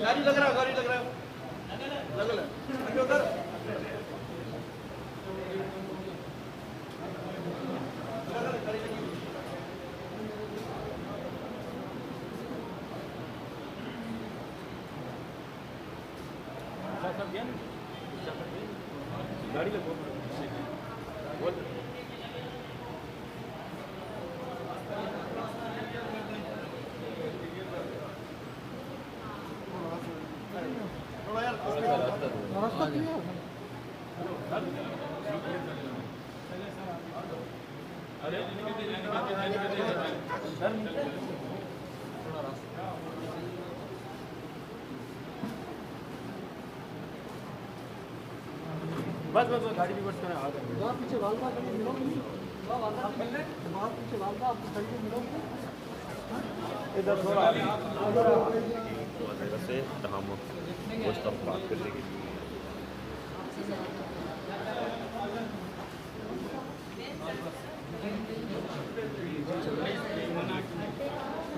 गाड़ी लग रहा है उधर। गाड़ी लगो बस गाड़ी भी बस करें पीछे इधर थोड़ा से हम उस तरफ बात करने के लिए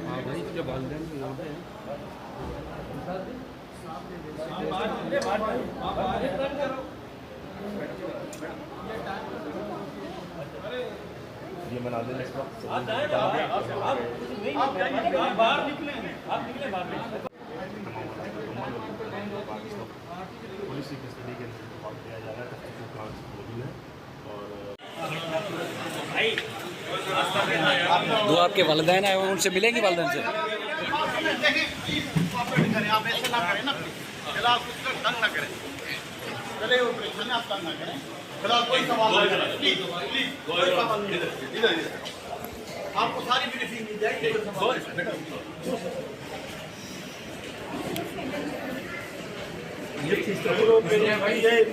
हाँ भाई जब वालिदैन यहाँ पे ये बना देना इस वक्त आप बाहर निकले पुलिस की कस्टडी के अंदर दिया जा रहा है जो आपके वालिदैन आए हैं उनसे मिलेंगी वालिदैन से? आप ऐसे ना करें ना, फिलहाल कुछ तंग ना करें, चले वो परेशान आप तंग ना करें, फिलहाल कोई सवाल नहीं करें, प्लीज कोई सवाल नहीं करें, इधर आपको सारी ब्रीफिंग मिल जाएगी।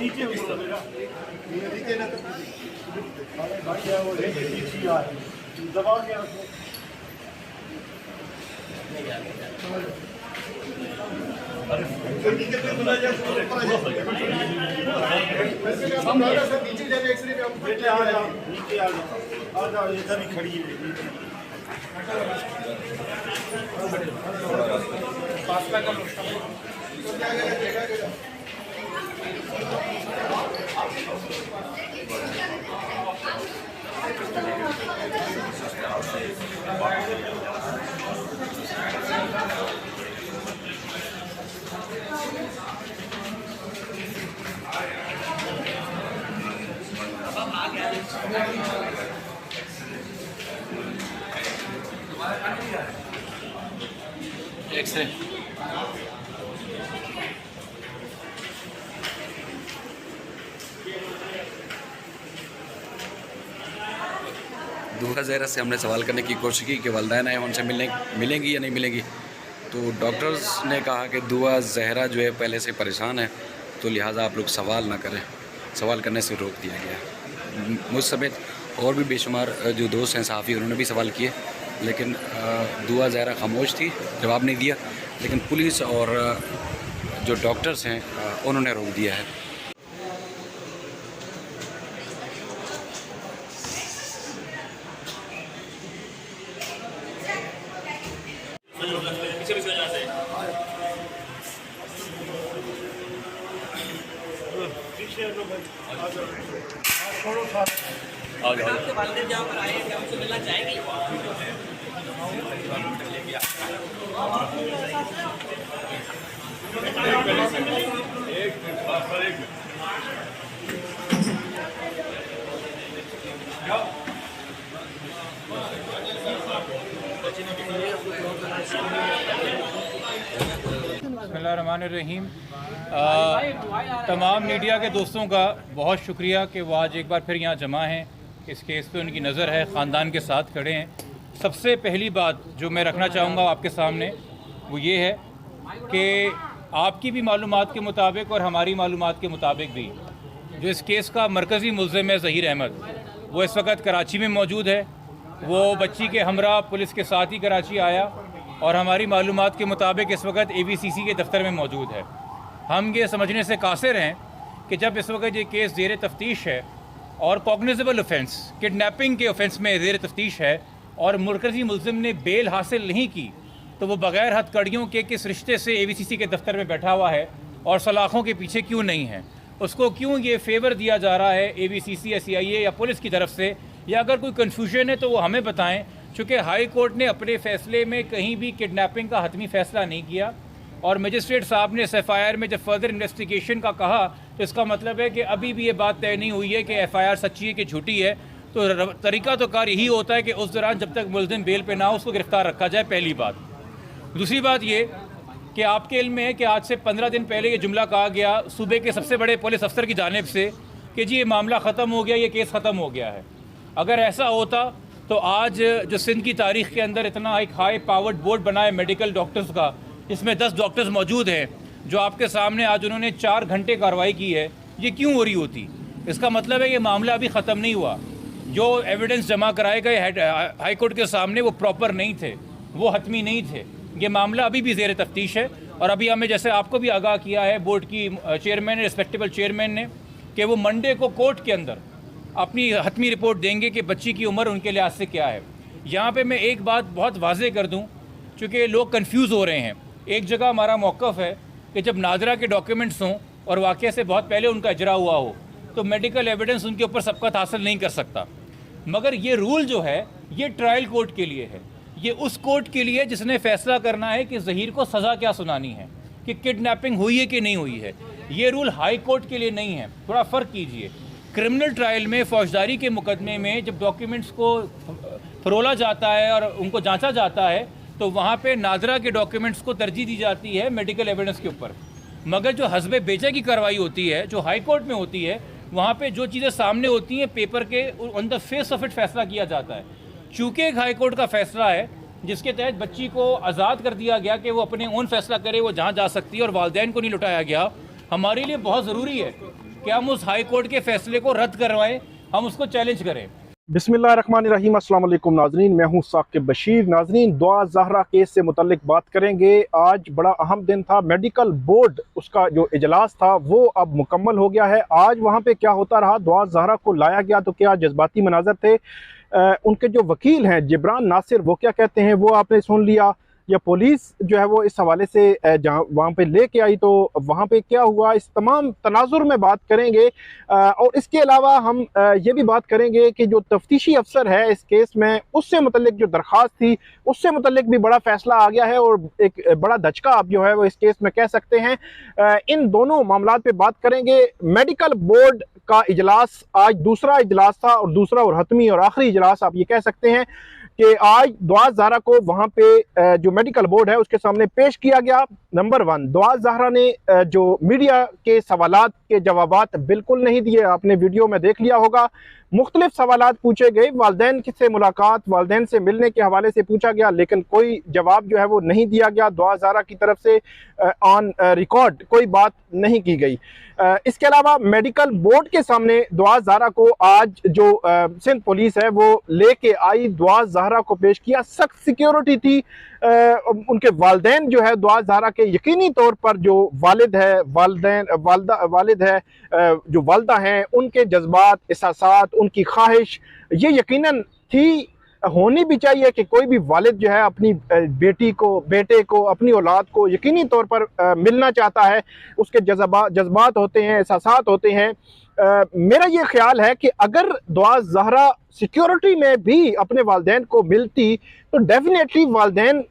नीचे ना दबा के रखो। नीचे जाने एक्सरे पे नीचे आ जाओ, नीचे आ जाओ, इधर ही खड़ी है। फासला का एक्सरे दुआ ज़हरा से हमने सवाल करने की कोशिश की कि वालिदैन आए उनसे मिलेंगी या नहीं मिलेंगी, तो डॉक्टर्स ने कहा कि दुआ ज़हरा जो है पहले से परेशान है, तो लिहाजा आप लोग सवाल ना करें, सवाल करने से रोक दिया गया। मुझ समेत और भी बेशुमार जो दोस्त हैं सहाफ़ी उन्होंने भी सवाल किए, लेकिन दुआ ज़हरा खामोश थी, जवाब नहीं दिया, लेकिन पुलिस और जो डॉक्टर्स हैं उन्होंने रोक दिया है। आपके वालिदैन जहाँ पर आए हैं क्या उनसे मिलना चाहेंगे? बिस्मिल्लाहिर्रहमानिर्रहीम। तमाम मीडिया के दोस्तों का बहुत शुक्रिया कि वो आज एक बार फिर यहाँ जमा हैं, इस केस पे उनकी नज़र है, ख़ानदान के साथ खड़े हैं। सबसे पहली बात जो मैं रखना चाहूँगा आपके सामने वो ये है कि आपकी भी मालूमात के मुताबिक और हमारी मालूमात के मुताबिक भी जो इस केस का मरकज़ी मुल्ज़िम है ज़हीर अहमद, वो इस वक्त कराची में मौजूद है। वो बच्ची के हमरा पुलिस के साथ ही कराची आया और हमारी मालूमात के मुताबिक इस वक्त ABCC के दफ्तर में मौजूद है। हम ये समझने से कासिर हैं कि जब इस वक्त ये केस ज़ेर तफ्तीश है और कॉग्निजेबल ऑफेंस किडनैपिंग के ऑफेंस में ज़ेर तफ्तीश है और मरकज़ी मुल्ज़िम ने बेल हासिल नहीं की, तो तो वो बग़ैर हथकड़ियों के किस रिश्ते से AVCC के दफ्तर में बैठा हुआ है और सलाखों के पीछे क्यों नहीं है, उसको क्यों ये फेवर दिया जा रहा है AVCC या CIA या पुलिस की तरफ से, या अगर कोई कन्फ्यूजन है तो वो हमें बताएं। चूँकि हाई कोर्ट ने अपने फ़ैसले में कहीं भी किडनैपिंग का हतमी फ़ैसला नहीं किया और मजिस्ट्रेट साहब ने FIR में जब फर्दर इन्वेस्टिगेशन का कहा तो इसका मतलब है कि अभी भी ये बात तय नहीं हुई है कि FIR सच्ची है कि झूठी है। तो तरीका तो कार यही होता है कि उस दौरान जब तक मुलजिम बेल पे ना हो उसको गिरफ़्तार रखा जाए, पहली बात। दूसरी बात ये कि आपके इल्म में है कि आज से 15 दिन पहले ये जुमला कहा गया सूबे के सबसे बड़े पुलिस अफसर की जानिब से कि जी ये मामला ख़त्म हो गया, ये केस ख़त्म हो गया है। अगर ऐसा होता तो आज जो सिंध की तारीख़ के अंदर इतना एक हाई पावर्ड बोर्ड बना है मेडिकल डॉक्टर्स का, इसमें 10 डॉक्टर्स मौजूद हैं जो आपके सामने आज उन्होंने 4 घंटे कार्रवाई की है, ये क्यों हो रही होती? इसका मतलब है ये मामला अभी ख़त्म नहीं हुआ। जो एविडेंस जमा कराए गए हाई कोर्ट के सामने वो प्रॉपर नहीं थे, वो हतमी नहीं थे। ये मामला अभी भी ज़ेर तफ्तीश है और अभी हमें, जैसे आपको भी आगाह किया है बोर्ड की चेयरमैन, रिस्पेक्टेबल चेयरमैन ने, कि वो मंडे को कोर्ट के अंदर अपनी हतमी रिपोर्ट देंगे कि बच्ची की उम्र उनके लिहाज से क्या है। यहाँ पे मैं एक बात बहुत वाज़ेह कर दूँ, चूँकि लोग कंफ्यूज हो रहे हैं। एक जगह हमारा मौक़िफ़ है कि जब नादरा के डॉक्यूमेंट्स हों और वाक़े से बहुत पहले उनका इजरा हुआ हो तो मेडिकल एविडेंस उनके ऊपर सबकत हासिल नहीं कर सकता। मगर ये रूल जो है ये ट्रायल कोर्ट के लिए है, ये उस कोर्ट के लिए जिसने फ़ैसला करना है कि ज़हीर को सज़ा क्या सुनानी है, कि किडनैपिंग हुई है कि नहीं हुई है। ये रूल हाई कोर्ट के लिए नहीं है, थोड़ा फ़र्क कीजिए। क्रिमिनल ट्रायल में, फौजदारी के मुकदमे में जब डॉक्यूमेंट्स को फरोला जाता है और उनको जांचा जाता है तो वहाँ पे नादरा के डॉक्यूमेंट्स को तरजीह दी जाती है मेडिकल एविडेंस के ऊपर। मगर जो हस्बे बेचा की कार्रवाई होती है, जो हाई कोर्ट में होती है, वहाँ पे जो चीज़ें सामने होती हैं पेपर के, on the face of it फैसला किया जाता है। चूँकि एक हाई कोर्ट का फैसला है जिसके तहत बच्ची को आज़ाद कर दिया गया कि वो अपने ओन फैसला करे, वो जहाँ जा सकती है, और वालिदैन को नहीं लुटाया गया, हमारे लिए बहुत ज़रूरी है कि हम उस हाई कोर्ट के फैसले को रद्द करवाएं, हम उसको चैलेंज करें। बिस्मिल्लाहिर्रहमानिर्रहीम, अस्सलाम वालेकुम नाज़रीन, मैं हूं साकिब बशीर। नाज़रीन, दुआ ज़हरा केस से मुतल्लिक बात करेंगे। आज बड़ा अहम दिन था, मेडिकल बोर्ड उसका जो इजलास था वो अब मुकम्मल हो गया है। आज वहां पे क्या होता रहा, दुआ ज़हरा को लाया गया तो क्या जज्बाती मनाजर थे। उनके जो वकील हैं जिब्रान नासिर, वो क्या कहते हैं वो आपने सुन लिया, या पुलिस जो है वो इस हवाले से जहाँ वहाँ पे लेके आई तो वहाँ पे क्या हुआ, इस तमाम तनाजुर में बात करेंगे। और इसके अलावा हम ये भी बात करेंगे कि जो तफ्तीशी अफसर है इस केस में, उससे मुतल्लिक जो दरख्वास्त थी उससे मुतल्लिक भी बड़ा फैसला आ गया है और एक बड़ा धचका आप जो है वो इस केस में कह सकते हैं। इन दोनों मामलात पे बात करेंगे। मेडिकल बोर्ड का इजलास आज दूसरा इजलास था, और दूसरा और हतमी और आखिरी इजलास आप ये कह सकते हैं कि आज दुआ ज़हरा को वहाँ पे जो मेडिकल बोर्ड है उसके सामने पेश किया गया। नंबर 1, दुआ ज़हरा ने जो मीडिया के सवालात के जवाबात बिल्कुल नहीं दिए, आपने वीडियो में देख लिया होगा। मुख्तलिफ सवालात पूछे गए, वालिदैन से मुलाकात, वालिदैन से मिलने के हवाले से पूछा गया, लेकिन कोई जवाब जो है वो नहीं दिया गया। दुआ ज़हरा की तरफ से ऑन रिकॉर्ड कोई बात नहीं की गई। इसके अलावा मेडिकल बोर्ड के सामने दुआ ज़हरा को आज जो सिंध पुलिस है वो लेके आई, दुआ ज़हरा को पेश किया। सख्त सिक्योरिटी थी। उनके वालिदैन जो है दुआ ज़हरा के यकीनी तौर पर जो वालिद है, वालिद है, जो वालदा हैं, उनके जज्बात, एहसासात, उनकी ख्वाहिश ये यकीनन थी, होनी भी चाहिए कि कोई भी वालिद जो है अपनी बेटी को, बेटे को, अपनी औलाद को यकीनी तौर पर मिलना चाहता है। उसके जज्बात होते हैं, एहसासात होते हैं। मेरा ये ख्याल है कि अगर दुआ ज़हरा सिक्योरिटी में भी अपने वालिदैन को मिलती तो डेफिनेटली वालिदैन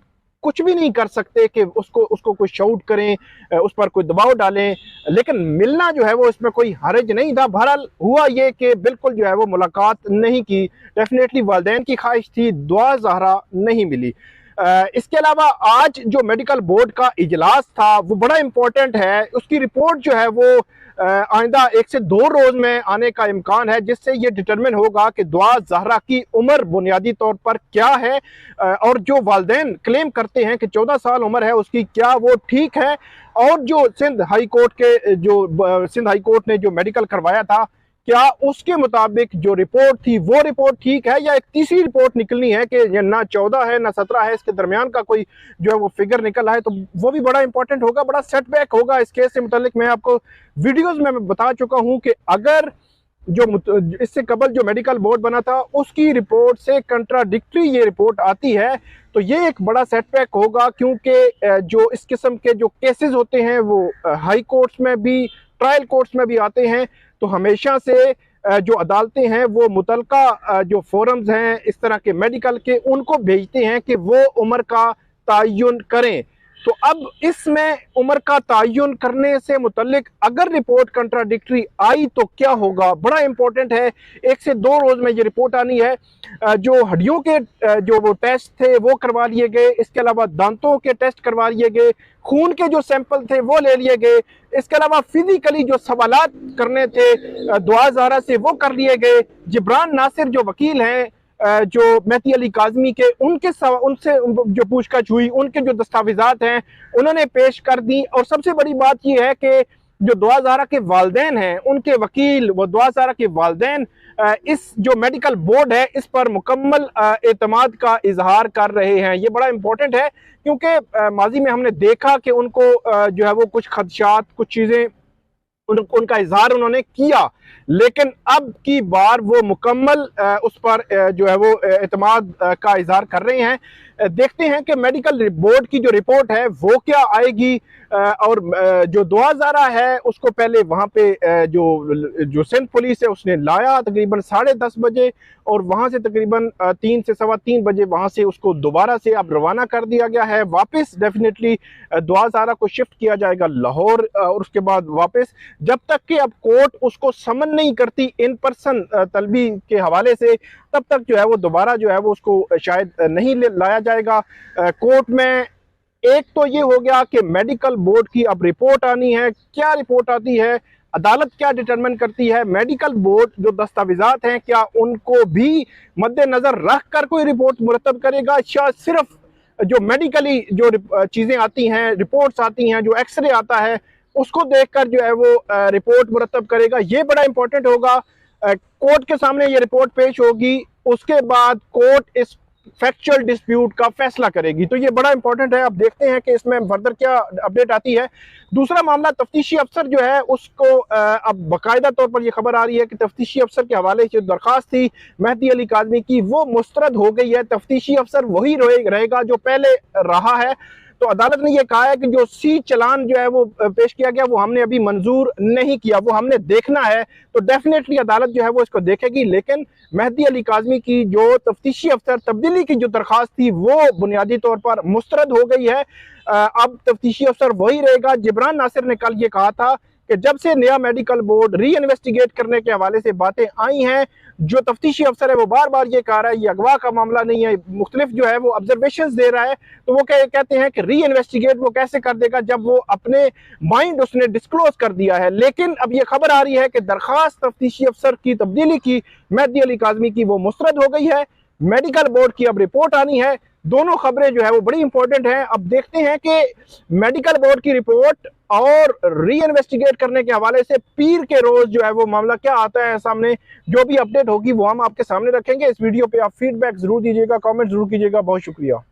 कुछ भी नहीं कर सकते कि उसको कोई शाउट करें, उस पर कोई दबाव डालें, लेकिन मिलना जो है वो इसमें कोई हर्ज नहीं था। बहरहाल हुआ ये कि बिल्कुल जो है वो मुलाकात नहीं की। डेफिनेटली वालिदैन की ख्वाहिश थी, दुआ ज़हरा नहीं मिली। इसके अलावा आज जो मेडिकल बोर्ड का इजलास था वो बड़ा इम्पोर्टेंट है। उसकी रिपोर्ट जो है वो आइंदा 1 से 2 रोज़ में आने का इम्कान है, जिससे ये डिटरमिन होगा कि दुआ ज़हरा की उम्र बुनियादी तौर पर क्या है, और जो वालिदैन क्लेम करते हैं कि 14 साल उम्र है उसकी, क्या वो ठीक है, और जो सिंध हाई कोर्ट ने जो मेडिकल करवाया था क्या उसके मुताबिक जो रिपोर्ट थी वो रिपोर्ट ठीक है, या एक तीसरी रिपोर्ट निकलनी है कि ना 14 है ना 17 है, इसके दरमियान का कोई जो है वो फिगर निकल आए, तो वो भी बड़ा इंपॉर्टेंट होगा, बड़ा सेटबैक होगा इस केस से मुतालिक। मैं आपको वीडियोस में बता चुका हूं कि अगर इससे कबल जो मेडिकल बोर्ड बना था उसकी रिपोर्ट से कंट्राडिक्टरी ये रिपोर्ट आती है, तो ये एक बड़ा सेटबैक होगा, क्योंकि जो इस किस्म के जो केसेस होते हैं वो हाई कोर्ट्स में भी, ट्रायल कोर्ट्स में भी आते हैं। तो हमेशा से जो अदालतें हैं वो मुतलका जो फोरम्स हैं इस तरह के मेडिकल के, उनको भेजते हैं कि वो उम्र का तयन करें। तो अब इसमें उम्र का तयन करने से मुतल्लिक अगर रिपोर्ट कंट्राडिक्टरी आई तो क्या होगा, बड़ा इंपॉर्टेंट है। 1 से 2 रोज में ये रिपोर्ट आनी है। जो हड्डियों के जो वो टेस्ट थे वो करवा लिए गए, इसके अलावा दांतों के टेस्ट करवा लिए गए, खून के जो सैंपल थे वो ले लिए गए, इसके अलावा फिजिकली जो सवालात करने थे दुआ ज़हरा से वो कर लिए गए। जिब्रान नासिर जो वकील हैं जो मेहदी अली काज़मी के, उनसे जो पूछताछ हुई, उनके जो दस्तावेजात हैं उन्होंने पेश कर दी। और सबसे बड़ी बात यह है कि जो दुआ ज़हरा के वालिदैन हैं, उनके वकील व दुआ ज़हरा के वालिदैन इस जो मेडिकल बोर्ड है इस पर मुकम्मल एतमाद का इजहार कर रहे हैं। ये बड़ा इंपॉर्टेंट है, क्योंकि माजी में हमने देखा कि उनको जो है वो कुछ खदशात, कुछ चीज़ें उनका इजहार उन्होंने किया, लेकिन अब की बार वो मुकम्मल उस पर जो है वो एतमाद का इजहार कर रहे हैं। देखते हैं कि मेडिकल बोर्ड की जो रिपोर्ट है वो क्या आएगी। और जो दुआ ज़हरा है उसको पहले वहाँ पे जो सिंध पुलिस है उसने लाया तकरीबन 10:30 बजे, और वहाँ से तकरीबन 3 से 3:15 बजे वहाँ से उसको दोबारा से अब रवाना कर दिया गया है। वापस डेफिनेटली दुआ ज़हरा को शिफ्ट किया जाएगा लाहौर, और उसके बाद वापस, जब तक कि अब कोर्ट उसको समन नहीं करती इन पर्सन तलबी के हवाले से, तब तक जो है वो दोबारा जो है वो उसको शायद नहीं लाया जाएगा कोर्ट में। एक तो ये हो गया कि मेडिकल बोर्ड की अब रिपोर्ट आनी है, क्या रिपोर्ट आती है, अदालत क्या डिटरमिन करती है, मेडिकल बोर्ड जो दस्तावेजात हैं क्या उनको भी मद्देनजर रख कर कोई रिपोर्ट मुरतब करेगा, या सिर्फ जो मेडिकली जो चीज़ें आती हैं, रिपोर्ट्स आती हैं, जो एक्सरे आता है उसको देखकर जो है वो रिपोर्ट मुरतब करेगा। ये बड़ा इंपॉर्टेंट होगा। कोर्ट के सामने ये रिपोर्ट पेश होगी, उसके बाद कोर्ट इस फैक्चुअल डिस्प्यूट का फैसला करेगी। तो ये बड़ा इंपॉर्टेंट है। अब देखते हैं कि इसमें फर्दर क्या अपडेट आती है। दूसरा मामला, तफ्तीशी अफसर जो है उसको अब बाकायदा तौर पर यह खबर आ रही है कि तफ्तीशी अफसर के हवाले से दरख्वास्त थी मेहदी अली काज़मी की, वो मुस्तरद हो गई है। तफ्तीशी अफसर वही रहेगा जो पहले रहा है। तो अदालत ने यह कहा है कि जो सी चलान जो है वो पेश किया गया वो हमने अभी मंजूर नहीं किया, वो हमने देखना है। तो डेफिनेटली अदालत जो है वो इसको देखेगी, लेकिन मेहदी अली काज़मी की जो तफ्तीशी अफसर तब्दीली की जो दरख्वास्त थी वो बुनियादी तौर पर मुस्तरद हो गई है। अब तफ्तीशी अफसर वही रहेगा। जिब्रान नासिर ने कल ये कहा था कि जब से नया मेडिकल बोर्ड री इन्वेस्टिगेट करने के हवाले से बातें आई हैं, जो तफ्तीशी अफसर है वो बार बार ये कह रहा है ये अगवा का मामला नहीं है, मुख्तलिफ जो है वो ऑब्जर्वेशंस दे रहा है। तो वो कहते हैं कि री इन्वेस्टिगेट वो कैसे कर देगा जब वो अपने माइंड उसने डिस्क्लोज कर दिया है। लेकिन अब ये खबर आ रही है कि दरख्वास्त तफ्तीशी अफसर की तब्दीली की मेहदी अली काज़मी की वो मुस्तरद हो गई है। मेडिकल बोर्ड की अब रिपोर्ट आनी है। दोनों खबरें जो है वो बड़ी इंपॉर्टेंट हैं। अब देखते हैं कि मेडिकल बोर्ड की रिपोर्ट और री इन्वेस्टिगेट करने के हवाले से पीर के रोज जो है वो मामला क्या आता है सामने। जो भी अपडेट होगी वो हम आपके सामने रखेंगे। इस वीडियो पे आप फीडबैक जरूर दीजिएगा, कमेंट जरूर कीजिएगा। बहुत शुक्रिया।